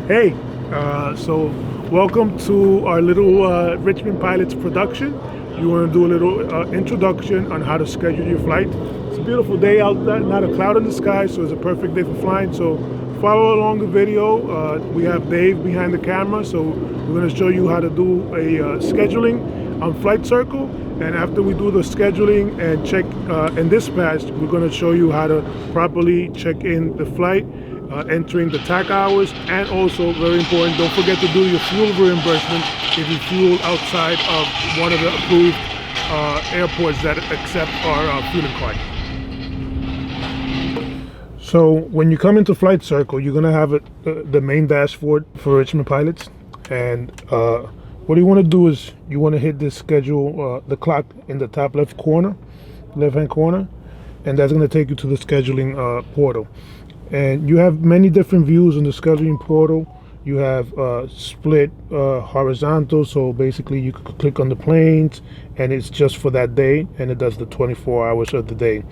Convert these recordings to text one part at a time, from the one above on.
Hey, so welcome to our little Richmond Pilots production. You want to do a little introduction on how to schedule your flight. It's a beautiful day out there, not a cloud in the sky, so it's a perfect day for flying. So follow along the video. We have Dave behind the camera, so we're going to show you how to do a scheduling on Flight Circle. And after we do the scheduling and check and dispatch, we're going to show you how to properly check in the flight, entering the TAC hours, and also, very important, don't forget to do your fuel reimbursement if you fuel outside of one of the approved airports that accept our fueling card. So when you come into Flight Circle, you're going to have the main dashboard for Richmond Pilots, and what you want to do is you want to hit this schedule, the clock in the top left hand corner, and that's going to take you to the scheduling portal. And you have many different views in the scheduling portal. You have split horizontal, so basically you could click on the planes and it's just for that day, and it does the 24 hours of the day.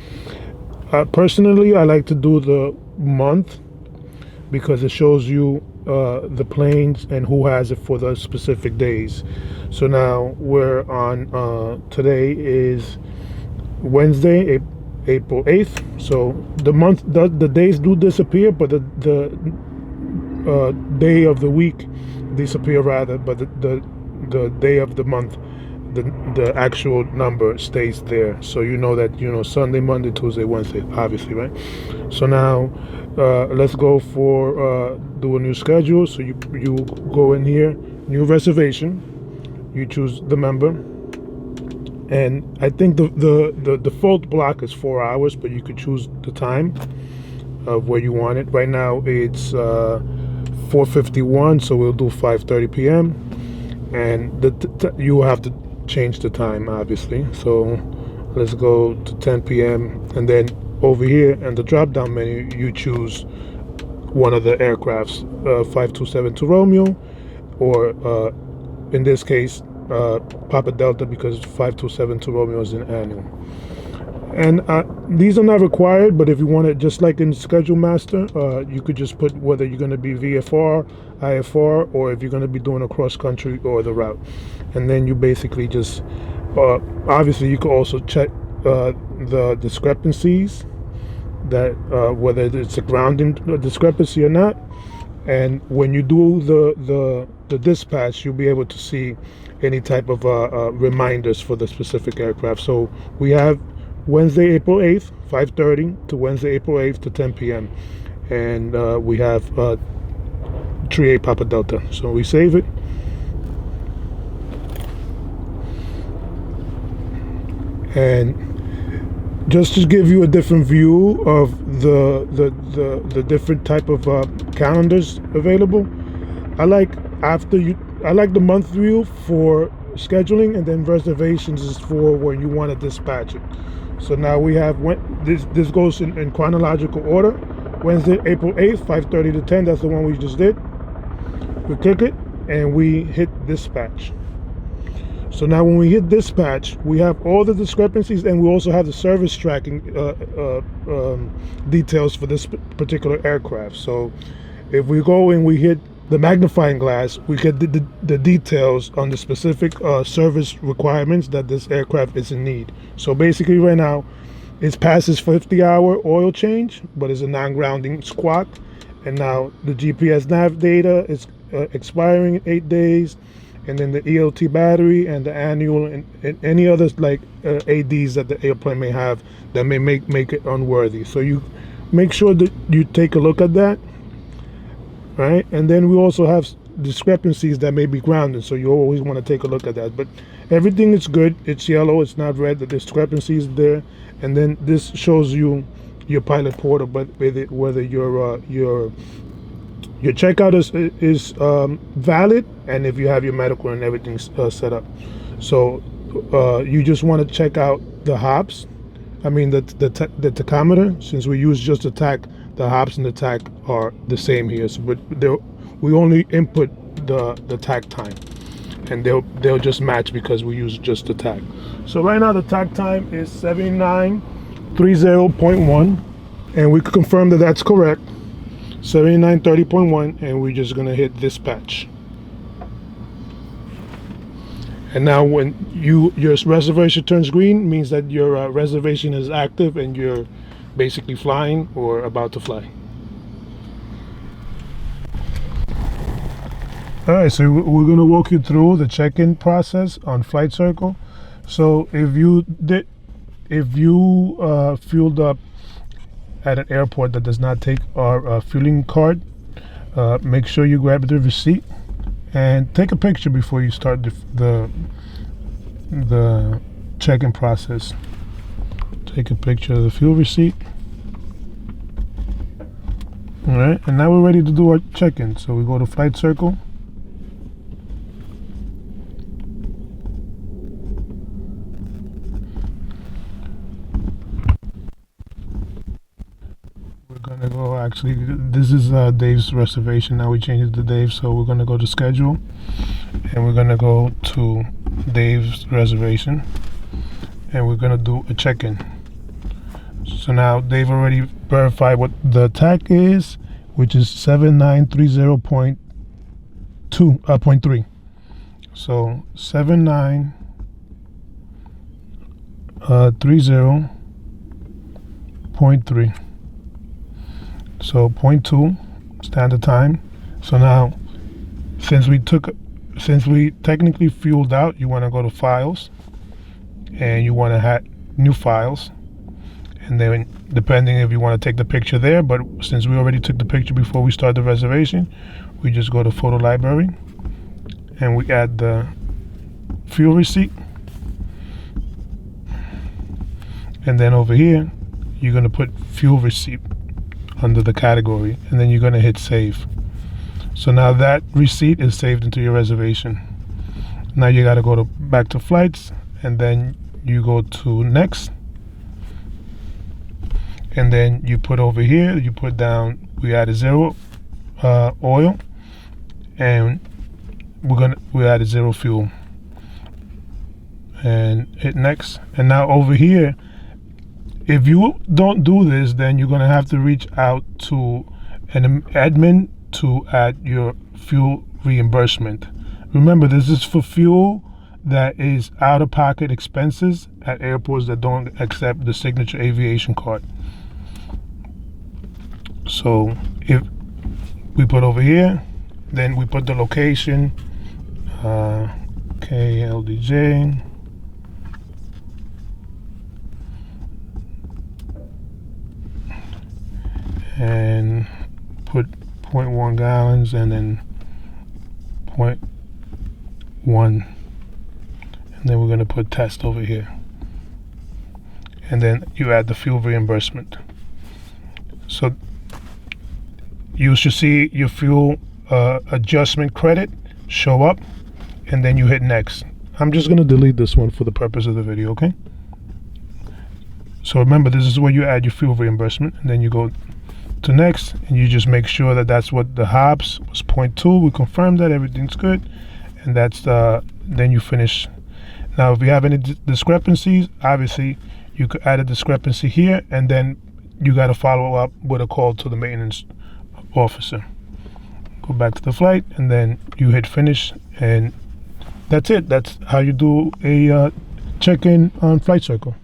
Personally, I like to do the month because it shows you the planes and who has it for the specific days. So now we're on, today is Wednesday, April 8th. So the days do disappear, but the day of the week disappear rather, but the day of the month, the actual number stays there. So you know that, Sunday, Monday, Tuesday, Wednesday, obviously, right? So now let's go for do a new schedule. So you go in here, new reservation, you choose the member. And I think the default block is 4 hours, but you could choose the time of where you want it. Right now it's 4:51, so we'll do 5:30 p.m. And you have to change the time, obviously. So let's go to 10 p.m. and then over here in the drop-down menu, you choose one of the aircrafts, 527 to Romeo, or in this case, Papa Delta, because 527 to Romeo is an annual. And these are not required, but if you want it, just like in Schedule Master, you could just put whether you're going to be VFR, IFR, or if you're going to be doing a cross country or the route. And then you basically just, obviously you could also check the discrepancies, that whether it's a grounding discrepancy or not. And when you do the dispatch, you'll be able to see any type of reminders for the specific aircraft. So we have Wednesday, April 8th, 5:30 to Wednesday, April 8th to 10 p.m. And we have 38 Papa Delta. So we save it. And just to give you a different view of the different type of calendars available, I like the month view for scheduling, and then reservations is for when you want to dispatch it. So now we have this goes in chronological order. Wednesday, April 8th, 5:30 to 10. That's the one we just did. We click it and we hit dispatch. So now when we hit dispatch, we have all the discrepancies, and we also have the service tracking details for this particular aircraft. So if we go and we hit the magnifying glass, we get the details on the specific service requirements that this aircraft is in need. So basically right now, it's past its 50-hour oil change, but it's a non-grounding squawk. And now the GPS nav data is expiring in 8 days. And then the ELT battery and the annual and any others like ADs that the airplane may have that may make it unworthy. So you make sure that you take a look at that, right? And then we also have discrepancies that may be grounded, so you always want to take a look at that. But everything is good. It's yellow, it's not red. The discrepancies there. And then this shows you your pilot portal, but whether your checkout is valid, and if you have your medical and everything set up. So you just want to check out the hops. I mean the tachometer. Since we use just the TAC, the hops and the TAC are the same here. So, but we only input the TAC time, and they'll just match because we use just the TAC. So right now the TAC time is 79:30.1, and we can confirm that that's correct. 7930.1, and we're just gonna hit dispatch. And now when your reservation turns green, means that your reservation is active and you're basically flying or about to fly. All right, so we're gonna walk you through the check-in process on Flight Circle. So if you fueled up at an airport that does not take our fueling card, make sure you grab the receipt and take a picture before you start the check-in process. Take a picture of the fuel receipt. All right, and now we're ready to do our check-in. So we go to Flight Circle. We're gonna go, actually, this is Dave's reservation. Now we changed it to Dave, so we're gonna go to schedule, and we're gonna go to Dave's reservation, and we're gonna do a check-in. So now Dave already verified what the TAC is, which is 7930.3. So 7930.3. So 0.2 standard time. So now, since we technically fueled out, you want to go to files, and you want to add new files, and then depending if you want to take the picture there, but since we already took the picture before we start the reservation, we just go to photo library and we add the fuel receipt, and then over here you're going to put fuel receipt under the category, and then you're going to hit save. So now that receipt is saved into your reservation. Now you got to go back to flights, and then you go to next, and then you put over here, you put down, we added 0 oil, and we added 0 fuel, and hit next. And now over here, if you don't do this, then you're gonna have to reach out to an admin to add your fuel reimbursement. Remember, this is for fuel that is out-of-pocket expenses at airports that don't accept the signature aviation card. So if we put over here, then we put the location, KLDJ, and put 0.1 gallons, and then 0.1, and then we're going to put test over here, and then you add the fuel reimbursement. So you should see your fuel adjustment credit show up, and then you hit next. I'm just going to delete this one for the purpose of the video, okay? So remember, this is where you add your fuel reimbursement, and then you go to next, and you just make sure that that's what the hops was 0.2. We confirm that everything's good, and that's then you finish. Now if you have any discrepancies, obviously you could add a discrepancy here, and then you got to follow up with a call to the maintenance officer. Go back to the flight, and then you hit finish, and that's it. That's how you do a check-in on Flight Circle.